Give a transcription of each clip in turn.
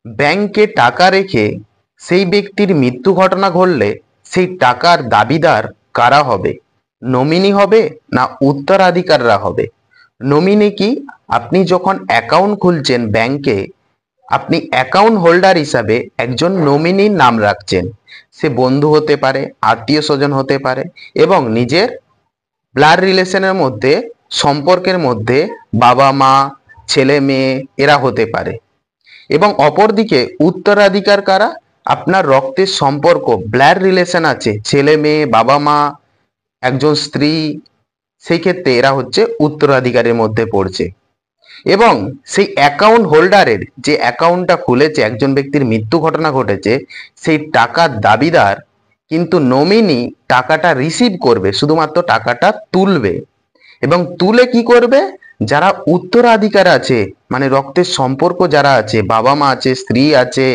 ব্যাংকে টাকা রেখে সেই ব্যক্তির মৃত্যু ঘটনা ঘটলে সেই টাকার দাবিদার কারা হবে? নমিনি হবে না উত্তরাধিকাররা হবে? নমিনি কি? আপনি যখন অ্যাকাউন্ট খুলছেন ব্যাংকে, আপনি অ্যাকাউন্ট হোল্ডার হিসাবে একজন নমিনির নাম রাখছেন। সে বন্ধু হতে পারে, আত্মীয় স্বজন হতে পারে, এবং নিজের ব্লাড রিলেশনের মধ্যে, সম্পর্কের মধ্যে বাবা মা, ছেলে মেয়ে এরা হতে পারে। এবং অপরদিকে উত্তরাধিকার কারা? আপনার রক্তের সম্পর্ক, ব্লাড রিলেশন আছে, ছেলে মেয়ে, বাবা মা, একজন স্ত্রী, সেই ক্ষেত্রে এরা হচ্ছে উত্তরাধিকারের মধ্যে পড়ছে। এবং সেই অ্যাকাউন্ট হোল্ডারের যে অ্যাকাউন্টটা খুলেছে, একজন ব্যক্তির মৃত্যু ঘটনা ঘটেছে, সেই টাকার দাবিদার কিন্তু নমিনি টাকাটা রিসিভ করবে, শুধুমাত্র টাকাটা তুলবে। এবং তুলে কি করবে? যারা উত্তরাধিকার আছে, মানে রক্তের সম্পর্ক যারা আছে, বাবা মা আছে, স্ত্রী আছে,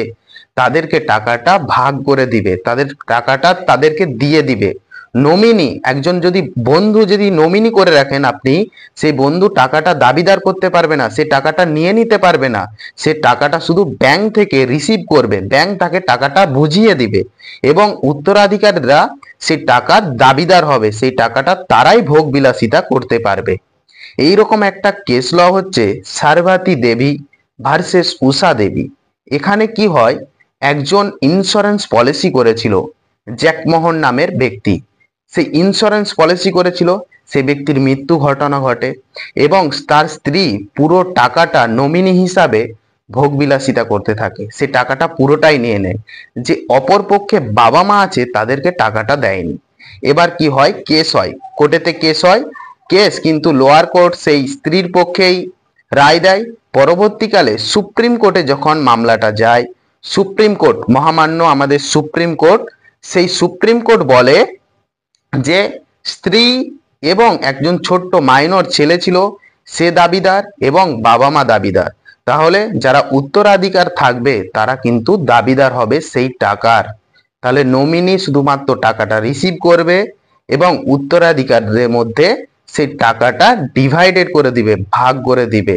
তাদেরকে টাকাটা ভাগ করে দিবে, তাদের টাকাটা তাদেরকে দিয়ে দিবে। নমিনি, একজন যদি বন্ধু যদি নমিনি করে রাখেন আপনি, সেই বন্ধু টাকাটা দাবিদার করতে পারবে না, সে টাকাটা নিয়ে নিতে পারবে না, সে টাকাটা শুধু ব্যাংক থেকে রিসিভ করবে, ব্যাংক তাকে টাকাটা বুঝিয়ে দিবে। এবং উত্তরাধিকারীরা সেই টাকার দাবিদার হবে, সেই টাকাটা তারাই ভোগ বিলাসিতা করতে পারবে। এইরকম একটা কেস ল হচ্ছে সারভাতী দেবী ভার্সেস উষা দেবী। এখানে কি হয়, একজন ইন্স্যুরেন্স পলিসি করেছিল জ্যাকমোহন নামের ব্যক্তি। সেই ইন্স্যুরেন্স পলিসি করেছিল, সেই ব্যক্তির মৃত্যু ঘটনা ঘটে এবং তার স্ত্রী পুরো টাকাটা নমিনি হিসাবে ভোগবিলাসিতা করতে থাকে, সে টাকাটা পুরোটাই নিয়ে নেয়। যে অপর পক্ষে বাবা মা আছে তাদেরকে টাকাটা দেয়নি। এবার কি হয়, কেস হয়, কোর্টেতে কেস হয়। কেস কিন্তু লোয়ার কোর্ট সেই স্ত্রীর পক্ষেই রায় দেয়। পরবর্তীকালে সুপ্রিম কোর্টে যখন মামলাটা যায়, সুপ্রিম কোর্ট, মহামান্য আমাদের সুপ্রিম কোর্ট, সেই সুপ্রিম কোর্ট বলে যে স্ত্রী এবং একজন ছোট্ট মাইনর ছেলে ছিল সে দাবিদার এবং বাবা মা দাবিদার। তাহলে যারা উত্তরাধিকার থাকবে তারা কিন্তু দাবিদার হবে সেই টাকার। তাহলে নমিনি শুধুমাত্র টাকাটা রিসিভ করবে এবং উত্তরাধিকারদের মধ্যে সেই টাকাটা ডিভাইডেড করে দিবে, ভাগ করে দিবে।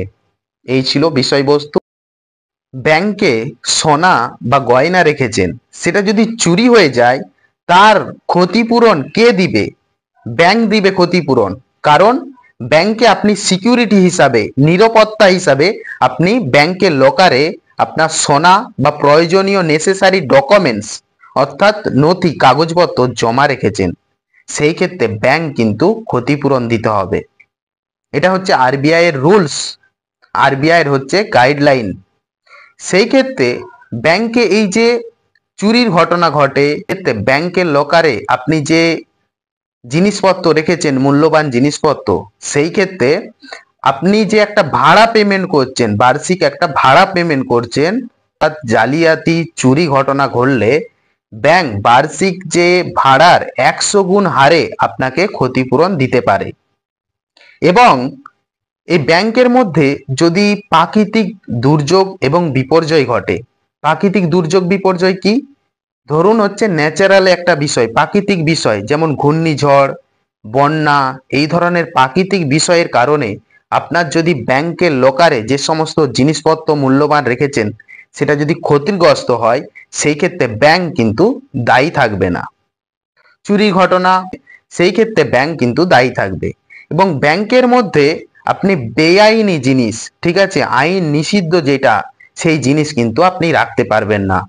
এই ছিল বিষয়বস্তু। ব্যাংকে সোনা বা গয়না রেখেছেন, সেটা যদি চুরি হয়ে যায় তার ক্ষতিপূরণ কে দিবে? ব্যাংক দিবে ক্ষতিপূরণ। কারণ ব্যাংকে আপনি সিকিউরিটি হিসাবে, নিরাপত্তা হিসাবে আপনি ব্যাংকের লকারে আপনার সোনা বা প্রয়োজনীয় নেসেসারি ডকুমেন্টস অর্থাৎ নথি কাগজপত্র জমা রেখেছেন, সেই ক্ষেত্রে ব্যাংক কিন্তু ক্ষতিপূরণ দিতে হবে। এটা হচ্ছে আরবিআই এর রুলস, আরবিআই এর হচ্ছে গাইডলাইন। সেই ক্ষেত্রে ব্যাংকে এই যে চুরির ঘটনা ঘটে, এতে ব্যাংকের লকারে আপনি যে জিনিসপত্র রেখেছেন, মূল্যবান জিনিসপত্র, সেই ক্ষেত্রে আপনি যে একটা ভাড়া পেমেন্ট করছেন, বার্ষিক একটা ভাড়া পেমেন্ট করছেন, অর্থাৎ জালিয়াতি চুরি ঘটনা ঘটলে ব্যাংক বার্ষিক যে ভাড়ার 100 গুণ হারে আপনাকে ক্ষতিপূরণ দিতে পারে। এবং এই ব্যাংকের মধ্যে যদি প্রাকৃতিক দুর্যোগ এবং বিপর্যয় ঘটে, প্রাকৃতিক দুর্যোগ বিপর্যয় কি? ধরুন হচ্ছে ন্যাচারাল একটা বিষয়, প্রাকৃতিক বিষয়, যেমন ঘূর্ণিঝড়, বন্যা, এই ধরনের প্রাকৃতিক বিষয়ের কারণে আপনার যদি ব্যাংকের লকারে যে সমস্ত জিনিসপত্র মূল্যবান রেখেছেন সেটা যদি ক্ষতিগ্রস্ত হয়, সেই ক্ষেত্রে ব্যাংক কিন্তু দায়ী থাকবে না। চুরি ঘটনা, সেই ক্ষেত্রে ব্যাংক কিন্তু দায়ী থাকবে। এবং ব্যাংকের মধ্যে আপনি বেআইনি জিনিস, ঠিক আছে, আইন নিষিদ্ধ যেটা, সেই জিনিস কিন্তু আপনি রাখতে পারবেন না।